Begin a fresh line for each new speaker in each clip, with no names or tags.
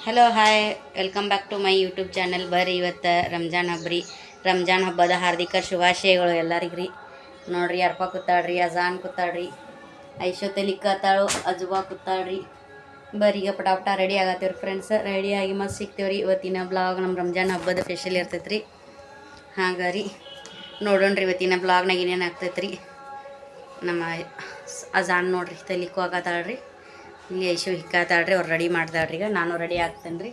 Hello hi welcome back to my YouTube channel. ಬರ್ರಿ ಇವತ್ತು ರಂಜಾನ್ ಹಬ್ಬ ರೀ. ರಂಜಾನ್ ಹಬ್ಬದ ಹಾರ್ದಿಕ ಶುಭಾಶಯಗಳು ಎಲ್ಲರಿಗೆ ರೀ. ನೋಡ್ರಿ ಅರ್ಪ ಕೂತಾಳ್ರಿ, ಅಜಾನ್ ಕೂತಾಳ್ರಿ, ಐಶೋತಲಿ ಕತ್ತಾಳು, ಅಜುಬಾ ಕೂತಾಳ್ರಿ. ಬರ್ರಿ ಈಗ ಪಟಾಪಟ ರೆಡಿ ಆಗತ್ತೇವ್ರಿ ಫ್ರೆಂಡ್ಸ್. ರೆಡಿಯಾಗಿ ಮಸ್ತ್ ಸಿಗ್ತೇವ್ರಿ. ಇವತ್ತಿನ ಬ್ಲಾಗ್ ನಮ್ಮ ರಂಜಾನ್ ಹಬ್ಬದ ಸ್ಪೆಷಲ್ ಇರ್ತೈತೆ ರೀ. ಹಾಗೆ ರೀ ನೋಡೋಣ್ರಿ ಇವತ್ತಿನ ಬ್ಲಾಗ್ನಾಗ ಏನೇನು ಆಗ್ತೈತೆ ರೀ. ನಮ್ಮ ಅಜಾನ್ ನೋಡ್ರಿ ತಲಿಕು ಆಗತ್ತಾಳ್ರಿ, ಇಲ್ಲಿ ಐಶು ಹಿಕ್ಕಾತಾಳ್ರಿ. ಅವ್ರು ರೆಡಿ ಮಾಡ್ತಾಳ್ರಿ. ಈಗ ನಾನು ರೆಡಿ ಆಗ್ತೇನೆ ರೀ.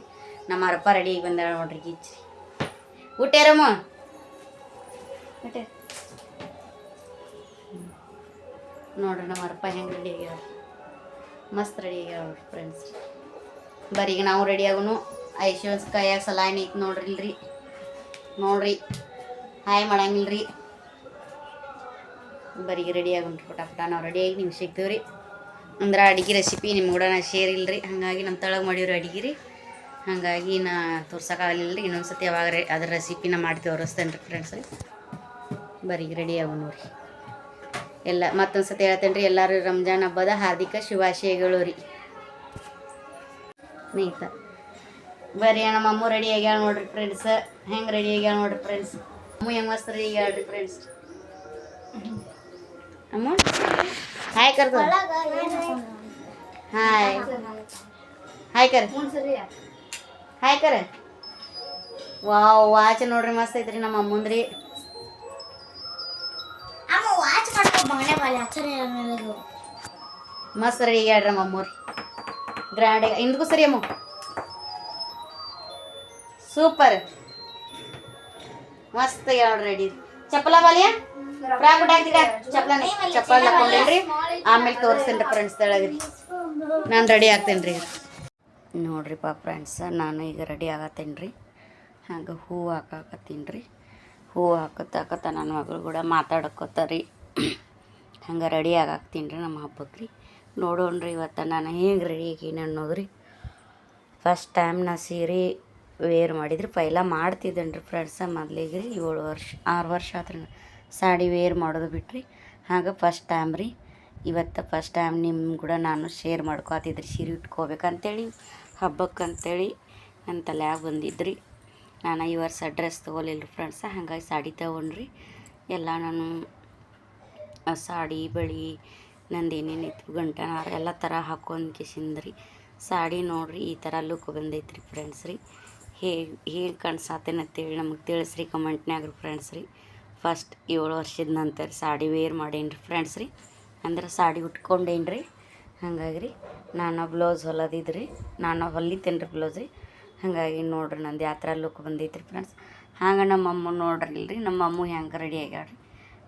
ನಮ್ಮ ಅರಪ್ಪ ರೆಡಿ ಆಗಿ ಬಂದಾಳ ನೋಡ್ರಿ. ಗಿಚ್ಚಿ ಊಟೇರಮ್ಮ ಊಟೇ ನೋಡ್ರಿ ನಮ್ಮ ಅರಪ್ಪ ಹೆಂಗೆ ರೆಡಿ ಆಗ್ಯಾವ, ಮಸ್ತ್ ರೆಡಿ ಆಗ್ಯಾವ ನೋಡ್ರಿ ಫ್ರೆಂಡ್ಸ್. ಬರೀ ಈಗ ನಾವು ರೆಡಿ ಆಗೋನು. ಐಶು ಕೈಯಾಗ ಸಲಾಯ್ನ ಐತಿ ನೋಡ್ರಿ. ಇಲ್ರಿ ನೋಡ್ರಿ ಹಾಯ್ ಮಾಡಂಗಿಲ್ರಿ. ಬರೀಗ ರೆಡಿ ಆಗೋಣ್ರಿ ಪಟಾಪಟ. ನಾವು ರೆಡಿಯಾಗಿ ನಿಮ್ಗೆ ಸಿಗ್ತೀವಿ ರೀ. ಅಂದ್ರೆ ಅಡುಗೆ ರೆಸಿಪಿ ನಿಮ್ಮ ಕೂಡ ನಾ ಶೇರ್ ಇಲ್ಲರಿ. ಹಾಗಾಗಿ ನಮ್ಮ ತಳಗೆ ಮಾಡಿವ್ರಿ ಅಡುಗೆ ರೀ. ಹಾಗಾಗಿ ನಾ ತೋರ್ಸೋಕ್ಕಾಗಲಿಲ್ಲ ರೀ. ಇನ್ನೊಂದು ಸತಿ ಯಾವಾಗ ಅದ್ರ ರೆಸಿಪಿನ ಮಾಡಿ ತೋರಿಸ್ತೇನೆ ರೀ ಫ್ರೆಂಡ್ಸ್. ಬರೀಗ ರೆಡಿ ಆಗೋಣ ರೀ. ಎಲ್ಲ ಮತ್ತೊಂದು ಸತಿ ಹೇಳ್ತೇನೆ ರೀ, ಎಲ್ಲರೂ ರಂಜಾನ್ ಹಬ್ಬದ ಹಾರ್ದಿಕ ಶುಭಾಶಯಗಳು ರೀ. ಸ್ನೇಹಿತ ಬರ್ರಿ ನಮ್ಮ ಅಮ್ಮ ರೆಡಿ ಆಗ್ಯಾಳ ನೋಡ್ರಿ ಫ್ರೆಂಡ್ಸ್. ಹೆಂಗೆ ರೆಡಿ ಆಗ್ಯಾಳ ನೋಡ್ರಿ ಫ್ರೆಂಡ್ಸ್. ಅಮ್ಮ ಹೆಂಗೆ ಮಸ್ತ್ ರೆಡಿ ಆಗ್ಯಾಳ ರೀ ಫ್ರೆಂಡ್ಸ್. ಅಮ್ಮ ಹಾಯ್ ಕರ್ದು ಹಾಯ್ ಹಾಯ್ ಕರ್ ಹಾಯ್ ಕರ್. ವಾವ್ ವಾಚ್ ನೋಡ್ರಿ ಮಸ್ತ್ ಐತ್ರಿ ನಮ್ಮ ಅಮ್ಮಂದ್ರಿ. ಮಸ್ತ್ ರೆಡಿ ಆಗ್ಯಾಳ್ರಿ ನಮ್ಮ ಅಮ್ಮವ್ರಿ. ಗ್ರ್ಯಾಂಡ್ ಇಂದಕ್ಕೂ ಸರಿ ಅಮ್ಮ, ಸೂಪರ್ ಮಸ್ತ್ ಆಗ್ಯಾಳ ನೋಡ್ರಿ ರೆಡಿ. ಚಪ್ಪಲ ಬಾಲಿಯ ಫ್ರಾಕ್ ಬಿಟ್ಟಾಕ್ತಿಗ ಚಪ್ಪಲ್ ಹಾಕೊಂಡೇನ್ರಿ. ಆಮೇಲೆ ತೋರಿಸ್ತೇನೆ ರೀ ಫ್ರೆಂಡ್ಸ್ ತೆಳಗ್ರಿ. ನಾನು ರೆಡಿ ಆಗ್ತೇನೆ ರೀ ನೋಡ್ರಿಪ್ಪ ಫ್ರೆಂಡ್ಸ್. ನಾನು ಈಗ ರೆಡಿ ಆಗತ್ತೇನೆ ರೀ. ಹಾಗೆ ಹೂವು ಹಾಕಾಕತ್ತೀನಿ ರೀ. ಹೂವು ಹಾಕತ್ತಾಕತ್ತ ನನ್ನ ಮಗಳು ಕೂಡ ಮಾತಾಡ್ಕೋತಾರೀ. ಹಂಗೆ ರೆಡಿ ಆಗಾಕ್ತೀನಿ ರೀ ನಮ್ಮ ಹಬ್ಬಕ್ಕೆ ರೀ. ನೋಡೋಣ್ರಿ ಇವತ್ತು ನಾನು ಹೇಗೆ ರೆಡಿ ಆಗೀನಿ ಅನ್ನೋದ್ರಿ. ಫಸ್ಟ್ ಟೈಮ್ ನಾ ಸೀರೆ ವೇರ್ ಮಾಡಿದ್ರಿ. ಪೈಲ ಮಾಡ್ತಿದ್ದೇನೆ ರೀ ಫ್ರೆಂಡ್ಸ ಮೊದಲಿಗೆ ರೀ. 6 ವರ್ಷ ಆತ್ರಿ ಸಾಡಿ ವೇರ್ ಮಾಡೋದು ಬಿಟ್ರಿ. ಹಾಗೆ ಫಸ್ಟ್ ಟೈಮ್ ರೀ ಇವತ್ತು. ಫಸ್ಟ್ ಟೈಮ್ ನಿಮ್ಮ ಕೂಡ ನಾನು ಶೇರ್ ಮಾಡ್ಕೊತಿದ್ರಿ ಸೀರೆ ಉಟ್ಕೋಬೇಕಂತೇಳಿ ಹಬ್ಬಕ್ಕಂತೇಳಿ ನನ್ನ ತಲೆಯಾಗ ಬಂದಿದ್ರಿ. ನಾನು ಈ ವರ್ಷ ಡ್ರೆಸ್ ತೊಗೊಲಿಲ್ಲ ರೀ ಫ್ರೆಂಡ್ಸ. ಹಾಗಾಗಿ ಸಾಡಿ ತೊಗೊಂಡ್ರಿ. ಎಲ್ಲ ನಾನು ಸಾಡಿ ಬಳಿ ನಂದು ಏನೇನಿತ್ತು ಗಂಟನಾರ ಎಲ್ಲ ಥರ ಹಾಕೊಂಡು ಕಿಸಿಂದ್ರಿ ಸಾಡಿ ನೋಡ್ರಿ ಈ ಥರ ಲುಕ್ ಬಂದೈತ್ರಿ ಫ್ರೆಂಡ್ಸ್ ರೀ. ಹೇಗೆ ಕಾಣಿಸತ್ತೇನೆ ಅಂತೇಳಿ ನಮಗೆ ತಿಳಿಸ್ರಿ ಕಮೆಂಟ್ನ್ಯಾಗ ರೀ ಫ್ರೆಂಡ್ಸ್ ರೀ. ಫಸ್ಟ್ 7 ವರ್ಷದ ನಂತರ ಸಾಡಿ ವೇರ್ ಮಾಡೇನಿ ರೀ ಫ್ರೆಂಡ್ಸ್ ರೀ. ಅಂದ್ರೆ ಸಾಡಿ ಉಟ್ಕೊಂಡೇನಿ ರೀ. ಹಾಗಾಗಿ ರೀ ನಾನು ಬ್ಲೌಸ್ ಹೊಲದಿದ್ರಿ. ನಾನು ಹೊಲಿತೇನೆ ರೀ ಬ್ಲೌಸ್ ರೀ. ಹಾಗಾಗಿ ನೋಡ್ರಿ ನಂದು ಯಾವ ಥರ ಲುಕ್ ಬಂದೈತ್ರಿ ಫ್ರೆಂಡ್ಸ್. ಹಾಗೆ ನಮ್ಮಮ್ಮ ನೋಡ್ರಿ ಇಲ್ರಿ ನಮ್ಮ ಅಮ್ಮ ಹೆಂಗೆ ರೆಡಿ ಆಗ್ಯಾಳ್ರಿ.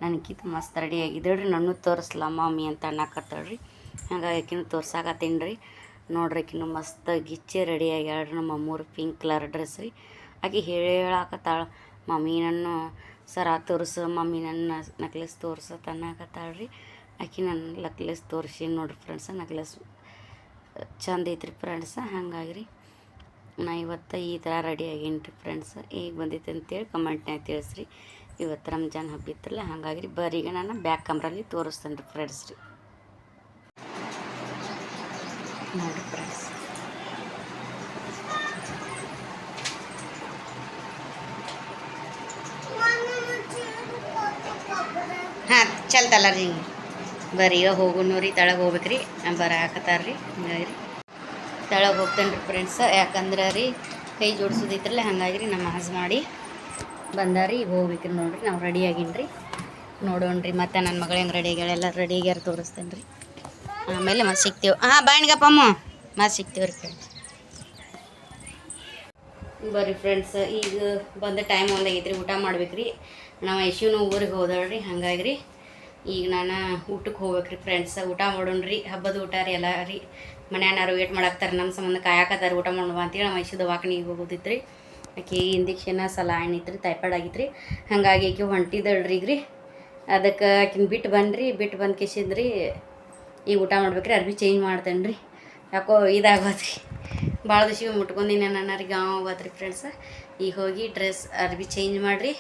ನನಗಿಂತ ಮಸ್ತ್ ರೆಡಿ ಆಗಿದ್ದಾಳ್ರಿ. ನಾನು ತೋರಿಸ್ಲ ಮಮ್ಮಿ ಅಂತ ಅನ್ನಕತ್ತಾಳ್ರಿ. ಹಾಗಾಗಿ ಆಕಿನೂ ತೋರ್ಸಾಕತ್ತೀನಿ ರೀ. ನೋಡ್ರಿ ಆಕಿನೂ ಮಸ್ತ್ ಗಿಚ್ಚಿ ರೆಡಿ ಆಗ್ಯಾಳ್ರಿ. ನಮ್ಮ ಅಮ್ಮೂರು ಪಿಂಕ್ ಕಲರ್ ಡ್ರೆಸ್ ರೀ. ಆಕೆ ಹೇಳಾಕತ್ತಾಳ ಮಮ್ಮಿ ನನ್ನ ಸರ ತೋರಿಸು, ಮಮ್ಮಿ ನನ್ನ ನಕ್ಲೆಸ್ ತೋರಿಸು ಅನ್ನಕತ್ತಾಳ್ರಿ. ಆಕೆ ನನ್ನ ನಕ್ಲೆಸ್ ತೋರಿಸಿ ನೋಡ್ರಿ ಫ್ರೆಂಡ್ಸ. ನಕ್ಲೆಸ್ ಚಂದ ಐತ್ರಿ ಫ್ರೆಂಡ್ಸ. ಹಾಗಾಗಿ ರೀ ನಾ ಇವತ್ತು ಈ ಥರ ರೆಡಿ ಆಗೀನಿ ರೀ ಫ್ರೆಂಡ್ಸ್. ಈಗ ಬಂದೈತೆ ಅಂತೇಳಿ ಕಮೆಂಟ್ನಾಗ ತಿಳಿಸ್ರಿ. ಇವತ್ತು ರಂಜಾನ್ ಹಬ್ಬ ಇತ್ತಲ್ಲ ಹಾಗಾಗಿ ರೀ. ಬರೀಗ ನಾನು ಬ್ಯಾಕ್ ಕ್ಯಾಮ್ರಲ್ಲಿ ತೋರಿಸ್ತೇನೆ ರೀ ಫ್ರೆಂಡ್ಸ್ ರೀ. ನೋಡಿರಿ ಫ್ರೆಂಡ್ಸ್ ಹಾಂ ಚಲ್ತಲ್ಲ ರೀ. ಬರೀ ಈಗ ಹೋಗೋನು ರೀ. ತೆಳಗೆ ಹೋಗ್ಬೇಕು ರೀ. ಬರಾಕತ್ತಾರ ರೀ. ಹಂಗಾಗಿ ರೀ ತೆಳಗೆ ಹೋಗ್ತೇನೆ ರೀ ಫ್ರೆಂಡ್ಸ್. ಯಾಕಂದ್ರೆ ರೀ ಕೈ ಜೋಡಿಸೋದೈತ್ರಲ್ಲ ಹಾಗಾಗಿ ರೀ ನಮ್ಮ ಹಸ್ ಮಾಡಿ ಬಂದಾರಿ. ಈಗ ಹೋಗ್ಬೇಕ್ರಿ ನೋಡಿರಿ. ನಾವು ರೆಡಿ ಆಗೀನಿ ರೀ. ನೋಡೋಣ್ರಿ ಮತ್ತು ನನ್ನ ಮಗಳು ಹೆಂಗೆ ರೆಡಿ ಆಗ್ಯಾಳ ಎಲ್ಲ ರೆಡಿ ಆಗ್ಯಾರ ತೋರಿಸ್ತೇನೆ ರೀ. ಆಮೇಲೆ ಮತ್ತೆ ಸಿಗ್ತೇವೆ. ಬಾಣ್ಗಪ್ಪಮ್ಮ ಮತ್ತೆ ಸಿಗ್ತೇವೆ ರೀ ಫ್ರೆಂಡ್ಸ್. ಬರ್ರಿ ಫ್ರೆಂಡ್ಸ್ ಈಗ ಬಂದ ಟೈಮ್ ಒಂದಾಗೈತ್ರಿ. ಊಟ ಮಾಡ್ಬೇಕು ರೀ. ನಾವು ಐಶೂನು ಊರಿಗೆ ಹೋದಳ್ರಿ. ಹಾಗಾಗಿ ರೀ ಈಗ ನಾನು ಊಟಕ್ಕೆ ಹೋಗ್ಬೇಕ್ರಿ ಫ್ರೆಂಡ್ಸ್. ಊಟ ಮಾಡೋಣ್ರಿ. ಹಬ್ಬದ ಊಟ ರೀ ಎಲ್ಲ ರೀ. ಮನ್ಯಾನಾರು ವೇಟ್ ಮಾಡಾಕ್ತಾರೆ ನಮ್ಮ ಸಂಬಂಧ ಕಾಯಕತ್ತಾರೆ ಊಟ ಮಾಡುವ ಅಂತೇಳಿ. ನಮ್ಮ ಐಶು ದವಾಖಾನಿಗೆ ಹೋಗೋದಿತ್ತು ರೀ. ಆಕೆ ಇಂಜೆಕ್ಷನ್ ಸಲಾಯಿನ್ ಐತ್ರಿ, ಟೈಫಾಯ್ಡ್ ಆಗಿತ್ತು ರೀ. ಹಾಗಾಗಿ ಆಕೆ ಹೊಂಟಿದಳ್ರಿ ಈಗ ರೀ. ಅದಕ್ಕೆ ಆಕಿನ ಬಿಟ್ಟು ಬನ್ನಿರಿ. ಬಿಟ್ಟು ಬಂದು ಕಿಸಿದ್ರಿ ಈಗ ಊಟ ಮಾಡ್ಬೇಕ್ರಿ. ಅರ್ಬಿ ಚೇಂಜ್ ಮಾಡ್ತೇನೆ ರೀ. ಯಾಕೋ ಇದಾಗೋದ್ರಿ ಭಾಳ ದಿವ್ಸ ಮುಟ್ಕೊಂಡಿನಿ ನನ್ನ ರೀ. ಗಾಂವ್ ಹೋಗತ್ರಿ ಫ್ರೆಂಡ್ಸ್. ಈಗ ಹೋಗಿ ಡ್ರೆಸ್ ಅರ್ಬಿ ಚೇಂಜ್ ಮಾಡಿರಿ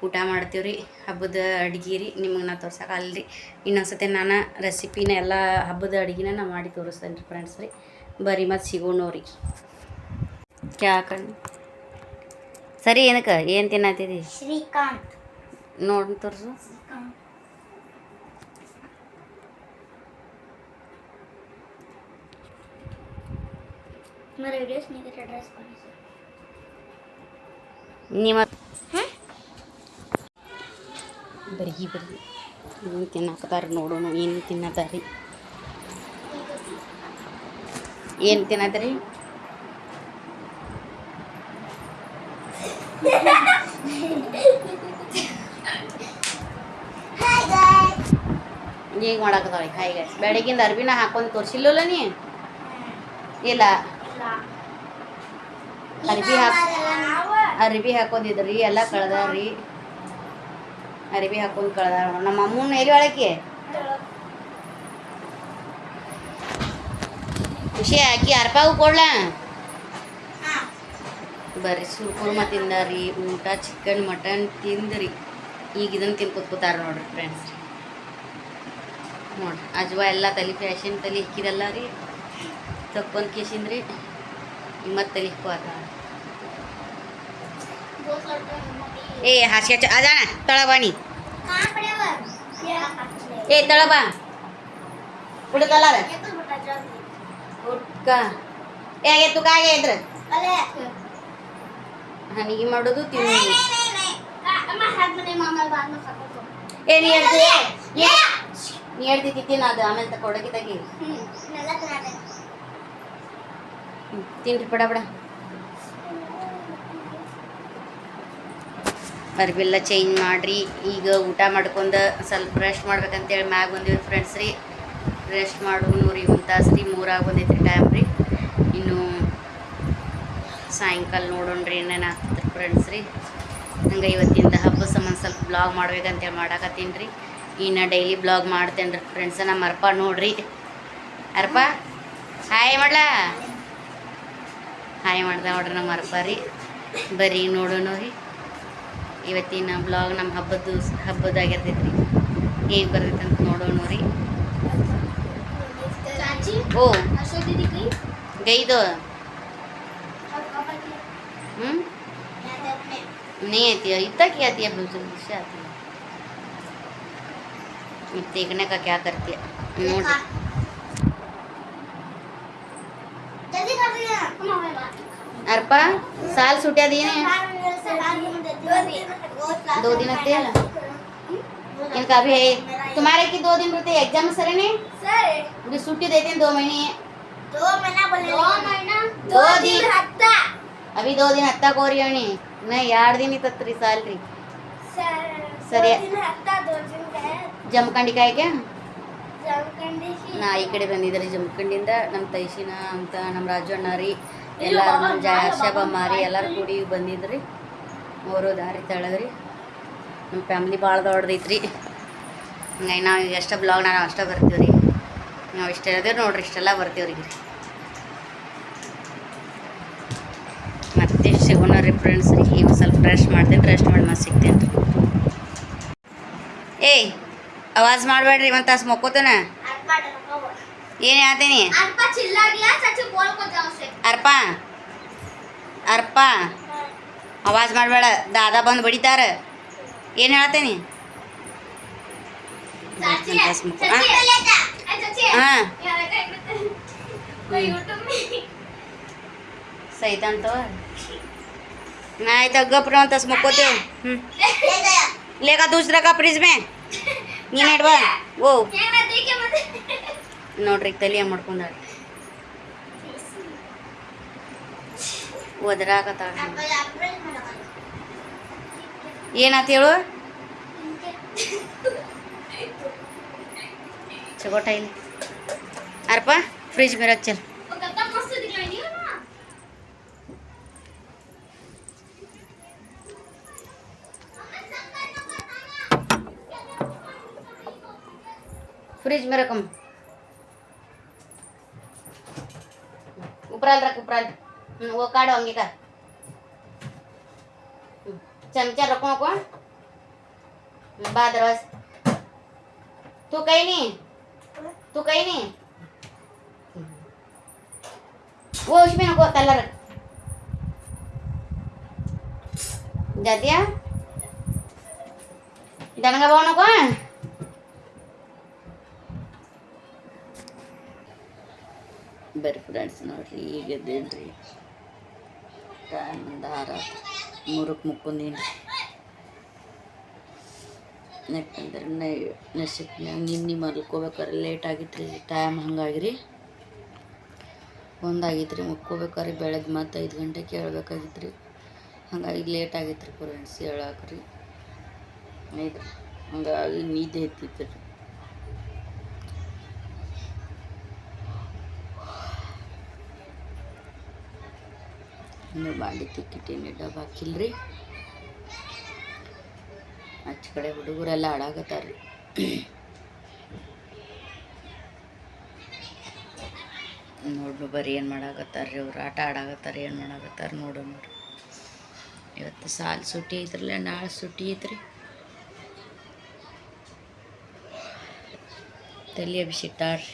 ಊಟ ಮಾಡ್ತೀವಿ ರೀ. ಹಬ್ಬದ ಅಡ್ಗೆ ರೀ. ನಿಮಗೆ ನಾ ತೋರ್ಸೋಕ್ಕಾಗಲ್ಲ ರೀ. ಇನ್ನೊಂದು ಸತಿ ನಾನು ರೆಸಿಪಿನ ಎಲ್ಲ ಹಬ್ಬದ ಅಡ್ಗೆನ ನಾ ಮಾಡಿ ತೋರಿಸ್ತೇನೆ ರೀ ಫ್ರೆಂಡ್ಸ್ ರೀ. ಬರೀ ಮತ್ತು ಸಿಗೋಣ ರೀ. ಕ್ಯಾಕಂಡು ಸರಿ ಏನಕ್ಕೆ ಏನು ತಿನ್ನತ್ತಿದಿ
ಶ್ರೀಕಾಂತ್
ನೋಡಿ ತೋರಿಸು
मेरे वीडियोस नहीं देख ड्रेस पहने से
ನಿಮ್ಮ
हैं
ಬರೀ ಏನು ತಿನ್ನಕತ್ತಾರ ನೋಡೋಣ ಏನು ತಿನ್ನತ್ತಾರಿ ಏನು ತಿನ್ನತ್ರಿ
हाय गाइस
ಈಗ ಮಾಡಕತ್ತಾಳೆ ಹಾಯ್ ಗೈಸ್ ಬೆಳಗಿಂದ ಅರ್ಬಿನ ಹಾಕೊಂಡು ತೋರಿಸಿಲ್ಲಲ್ಲ ನೀ ಇಲ್ಲ ಅರ್ಬಿ ಹಾಕೋದಿದ್ರಿ ಎಲ್ಲ ಕಳ್ದಾರ್ರಿ ಅರ್ಬಿ ಹಾಕೊಂಡು ಕಳ್ದಾರ ನಮ್ಮ ಅಮ್ಮನ ಎಲ್ಲಿ ಒಳಕ್ಕೆ ಖುಷಿ ಹಾಕಿ ಅರ್ಪಾವು ಕೊಡ್ಲ ಬರ್ರಿ ಸುರ್ಕುರ್ಮ ತಿಂದಾರಿ ಊಟ ಚಿಕನ್ ಮಟನ್ ತಿಂದ್ರಿ ಈಗ ಇದನ್ನು ತಿಂದು ಕೂತ್ಕೋತಾರ ನೋಡ್ರಿ ಫ್ರೆಂಡ್ಸ್ ನೋಡ್ರಿ ಅಜ್ವಾ ಎಲ್ಲ ತಲೆ ಫ್ಯಾಷನ್ ತಲೆ ಇಕ್ಕಿದಲ್ಲ ರೀ ತಕ್ಕೊಂದು ಕೇಸಿಂದ್ರಿ ಮತ್ತೆ ತಲೆ ಇಕ್ಕೋತ ए हास्याच्या आ जा ना तळबाणी
कहां पड़े वो
ए तळबा पुढे तळा रे
ये तो बटा जा
ಉಟ್ಕ ಹೇಗೆ ತು ಕಾಗೆ ಇದ್ರ
अरे
ಹನಿಗೆ ಮಾಡೋದು ತಿನ್ನೋದು
नहीं अम्मा हाथ में नहीं मामा बाद में खाता तो
ಏ ನೀ ಹೇಳ್ತಿ ತಿನ್ನೋದು ಆಮೇಲೆ ತಗೊಡಕ್ಕೆ ತೆಗಿ
नल्ला कराते
ತಿನ್ರಿ ಪಡ ಪಡ ಅರ್ಬಿಲ್ಲ ಚೇಂಜ್ ಮಾಡಿರಿ ಈಗ ಊಟ ಮಾಡ್ಕೊಂಡು ಸ್ವಲ್ಪ ರೆಸ್ಟ್ ಮಾಡ್ಬೇಕಂತೇಳಿ ಮ್ಯಾಗ ಬಂದಿವಿ ಫ್ರೆಂಡ್ಸ್ ರೀ ರೆಸ್ಟ್ ಮಾಡೋನು ರೀ ಒಂದು ತಾಸು ರೀ 3 ಆಗಿ ಬಂದೈತ್ರಿ ಟೈಮ್ ರೀ ಇನ್ನು ಸಾಯಂಕಾಲ ನೋಡೋಣ ರೀ ಏನೇನು ಆಗ್ತದೆ ಫ್ರೆಂಡ್ಸ್ ರೀ ಹಂಗೆ ಇವತ್ತಿಂದ ಹಬ್ಬದ ಸಂಬಂಧ ಸ್ವಲ್ಪ ಬ್ಲಾಗ್ ಮಾಡ್ಬೇಕಂತೇಳಿ ಮಾಡಾಕತ್ತೀನಿ ರೀ ಇನ್ನು ಡೈಲಿ ಬ್ಲಾಗ್ ಮಾಡ್ತೇನೆ ರೀ ಫ್ರೆಂಡ್ಸ ನಮ್ಮ ಅರ್ಪ ನೋಡ್ರಿ ಅರ್ಪ ಹಾಯ್ ಮಾಡ್ಲಾ ಹಾಯ್ ಮಾಡ್ದೆ ನೋಡ್ರಿ ನಮ್ಮ ಅರ್ಪ ರೀ ಬರ್ರಿ ನೋಡೋಣ ರೀ ಇವತ್ತಿನ ಬ್ಲಾಗ್ ನಮ್ಮ ಹಬ್ಬದಾಗಿರ್ತೈತೆ ರೀ ಹೇಗೆ ಬರ್ತೈತೆ ಅಂತ ನೋಡೋಣ ರೀ
चाची
ओ
अशोक दीदी की
गई तो
और पापा की याद है अपने
नहीं आती है इतना क्या आती है बिल्कुल से आती है देखने का क्या करती है नोट
जल्दी कर रही है हम हमें बात
अर्पा साल छुट्टियाँ दी ने 2 दिन आते हैं इनका अभी है तुम्हारे की 2 दिन रहते एग्जाम सर ने
सर
उनकी छुट्टी देते हैं 2 महीने
2 महीना बोले 2 महीना
2 दिन
हफ्ता
अभी 2 दिन हत्ता कोरियोनी नहीं 2 दिन इतनी सैलरी
सर
सर
2 दिन हफ्ता 2 दिन है
ಜಮಖಂಡಿ ಕಾಯ್ಕೆ
जमखंडी
ನಾ ಈ ಕಡೆ ಬಂದಿದ್ದೆ ಜಮಖಂಡಿಯಿಂದ ನಮ್ಮ ತೈಸಿನ ಅಂತ ನಮ್ಮ ರಾಜು ಅಣ್ಣ ರೀ ಎಲ್ಲರೂ ನಮ್ಮ ಜಾಶಬಮ್ಮ ರೀ ಎಲ್ಲರೂ ಕೂಡಿ ಬಂದಿದ್ರಿ ಅವರು ದಾರಿ ತಳದ್ರಿ ನಮ್ಮ ಫ್ಯಾಮ್ಲಿ ಭಾಳ ದೊಡ್ಡದೈತ್ರಿ ಹಂಗಾಗಿ ನಾವು ಈಗ ಅಷ್ಟೇ ಬ್ಲಾಗ್ ನಾವು ಅಷ್ಟೇ ಬರ್ತೀವಿ ರೀ ನಾವು ಇಷ್ಟ ಇರೋದೇವ್ರಿ ನೋಡ್ರಿ ಇಷ್ಟೆಲ್ಲ ಬರ್ತೀವಿ ರೀ ಮತ್ತೆ ಸಿಗೋಣ ರೀ ಫ್ರೆಂಡ್ಸ್ ರೀ ಈಗ ಸ್ವಲ್ಪ ರೆಸ್ಟ್ ಮಾಡ್ತೇನೆ ರೆಸ್ಟ್ ಮಾಡಿ ಮತ್ತೆ ಸಿಗ್ತೇನೆ ರೀ ಏಯ್ आवाज ಮಾಡಬೇಡ್ರಿ ಒಂದು ತಾಸು ಮಕ್ಕೋತನ ಏನು ಹೇಳ್ತೀನಿ
अरपा चिल्ला गया चाची बोल को जाओ से
ಅರ್ಪ ಅರ್ಪ ಆವಾಜ್ ಮಾಡಬೇಡ ದಾದಾ ಬಂದು ಬಡಿತಾರ ಏನು ಹೇಳ್ತೀನಿ
चाची
बस मुको,
चाची
हाँ?
ले जा चाची
हाँ।
यार कोई यूट्यूब में
सही तो नहीं तो गप रहा तस मक्कोते
ले गया
लेगा दूसरा का फ्रिज में ನೀನು ಬಾ ಓ
कैमरा देखे मत
ನೋಡ್ರಿ ತಲೆ ಮಾಡ್ಕೊಂಡಾಳ ಒದರಾಕತ್ತಾಳ ಏನಾತ ಹೇಳು ಚಗೋಟ ಇಲ್ಲಿ ಅರ್ಪ फ्रिज में रख चल
वो कितना मस्त दिखाई दिया ना
फ्रिज में रकम उपराल रख उपराल वो काढ़ो अंगे का चमचा रखो को बाद रस तू कहीं नहीं वो उसमें नको तला रख जातिया दनगा बाव नको ಬರ್ರಿ ಫ್ರೆಂಡ್ಸ್ ನೋಡ್ರಿ ಈಗ ಎದ್ದೇನ್ರಿ ಟೈಮ್ ಒಂದು 6 3ಕ್ಕೆ ಮುಕ್ಕೊಂದೀನಿ ಯಾಕಂದ್ರೆ ನಶಿಕ್ನಾಗ ನಿನ್ನೆ ಮಲ್ಕೋಬೇಕಾರೆ ಲೇಟ್ ಆಗಿತ್ತು ರೀ ಟೈಮ್ ಹಂಗಾಗಿರಿ ಒಂದಾಗಿತ್ತು ರೀ ಮುಕ್ಕೋಬೇಕಾರೆ ಬೆಳಗ್ಗೆ ಮತ್ತೆ 5 ಗಂಟೆಗೆ ಹೇಳ್ಬೇಕಾಗಿತ್ತು ರೀ ಹಂಗಾಗಿ ಲೇಟ್ ಆಗಿತ್ತು ರೀ ಫ್ರೆಂಡ್ಸ್ ಹೇಳಾಕ್ರಿ ಇದು ಹಂಗಾಗಿ ನಿದ್ದೆ ಎತ್ತಿತ್ತು ರೀ ಇನ್ನು ಮಾಡಿ ತಿಕ್ಕಿಟ್ಟೇನಿ ಡಬ್ಬ ಹಾಕಿಲ್ರಿ ಆಚ ಕಡೆ ಹುಡುಗರೆಲ್ಲ ಆಡಾಕತ್ತಾರ ರೀ ನೋಡ್ರಿ ಬರೀ ಏನು ಮಾಡಾಕತ್ತಾರ ರೀ ಅವ್ರು ಆಟ ಆಡಾಕತ್ತಾರ ಏನು ಮಾಡಾಕತ್ತಾರ ನೋಡ್ರಿ ಇವತ್ತು ಸಾಲ ಸುಟ್ಟಿ ಐತ್ರಲ್ಲ ನಾಳೆ ಸುಟ್ಟಿ ಐತ್ರಿ ತಲೆ ಬಿಸಿಟ್ಟಾರ್ರಿ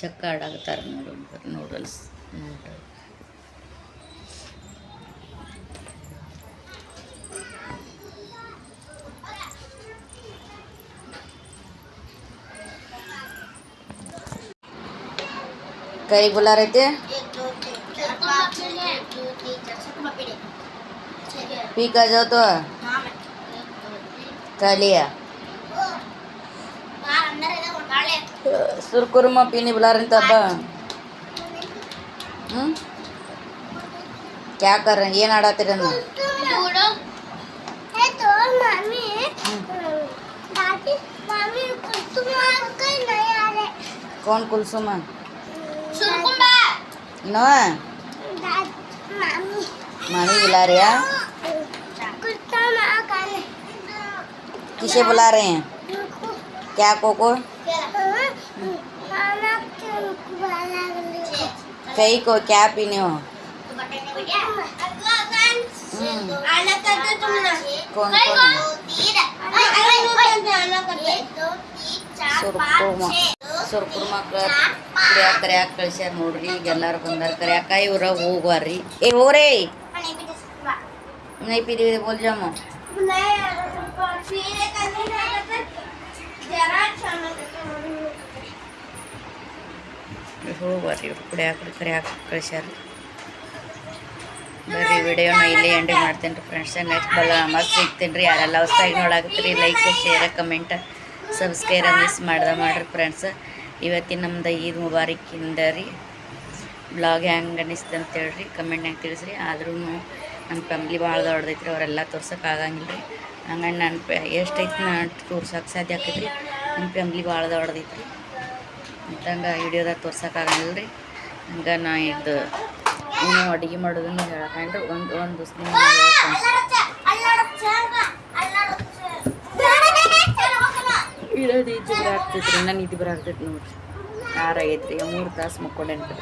ಚಕ್ಕ ಆಡಾಕತ್ತಾರ ನೂಡಲ್ಸ್ ನೋಡ್ರಿ कई बुला रहे थे
1 2 3 4 5 6 1 2 3 4 सबको पकड़े
पी कर जाओ तो
हां मैं
कर लिया
बाहर अंदर है वो काले
सुरकुरमा पीने बुला रहे थे अब क्या कर रहे हैं ये नाड़ाते रहना
लूडो है तो मम्मी दादी मम्मी तुम कहीं नहीं आ रहे
कौन कुलसुमा
सुरकुंबा
नो
मम्मी
मामी बुला रही है
कुत्ता मां काले
किसे बुला रहे हैं क्या कोको
मामा के बुला रहे
कई को क्या पीने हो
तो बटने बढ़िया आना करते तुम ना
कौन
कई
कौन
को 3 आना करते 1 2 3 4 5 6
ಸುರ್ಕುರ್ಮ ಕುಡಿಯಾಕ ಕರ್ಯಾಕ ಕಳ್ಸ್ಯಾರ ನೋಡ್ರಿ ಈಗ ಎಲ್ಲಾರು ಬಂದಾರ ಕರ್ಯಾಕ ಇವ್ರ ಹೋಗ್ವಾರ್ರಿ ಏ ಹೋಗ್ರಿ ನೈ ಪೀದಿ ಬೋಲ್ ಜಾಮ ಹೋಗ್ವಾರ್ರಿ ಇವ್ರು ಕುಡಿಯಾಕ ಕರ್ಯಾಕ ಕಳ್ಸ್ಯಾರ ಬರ್ರಿ ವಿಡಿಯೋನ ಇಲ್ಲೇ ಎಂಡ್ ಮಾಡ್ತೇನೆ ರೀ ಫ್ರೆಂಡ್ಸ್ ನೆಕ್ಸ್ಟ್ ಮಸ್ತ್ ಸಿಗ್ತೀನಿ ರೀ ಯಾರೆಲ್ಲ ಹೊಸ್ದಾಗಿ ನೋಡಾಕತ್ತೀರಿ like share comment subscribe miss ಮಾಡ್ರಿ ಫ್ರೆಂಡ್ಸ್ ಇವತ್ತಿನ ನಮ್ದು ಈದ್ ಮುಬಾರಕ್ಕಿಂದ ರೀ ಬ್ಲಾಗ್ ಹೆಂಗೆ ಅನಿಸ್ತು ಅಂತೇಳ್ರಿ ಕಮೆಂಟ್ನಾಗ ತಿಳಿಸ್ರಿ ಆದ್ರೂ ನಮ್ಮ ಫ್ಯಾಮ್ಲಿ ಭಾಳ ದೊಡ್ಡದೈತ್ರಿ ಅವರೆಲ್ಲ ತೋರ್ಸೋಕೆ ಆಗಂಗಿಲ್ಲ ರೀ ಹಂಗಂಗೆ ನಾನು ಎಷ್ಟೈತಿ ನಾನು ತೋರ್ಸೋಕೆ ಸಾಧ್ಯ ಆಕೈತ್ರಿ ನಮ್ಮ ಫ್ಯಾಮ್ಲಿ ಭಾಳ ದೊಡ್ಡದೈತ್ರಿ ಅಂತಂಗೆ ವಿಡಿಯೋದಾಗ ತೋರ್ಸೋಕೆ ಆಗಂಗಿಲ್ಲ ರೀ ಹಂಗೆ ನಾ ಇದು ಇನ್ನೂ ಅಡುಗೆ ಮಾಡೋದನ್ನು ಹೇಳಕಂಡ್ರೆ ಒಂದು ದಿವ್ಸ ಇರೋದು ಇದು ಬರಾಗ್ತೈತೆ ರೀ ನಾನು ಇದು ಬರಾಗ್ತೈತೆ ನೋಡಿರಿ 6 ಆಗೈತೆ ರೀ 3 ತಾಸು ಮುಕ್ಕೊಂಡೇನ್ರಿ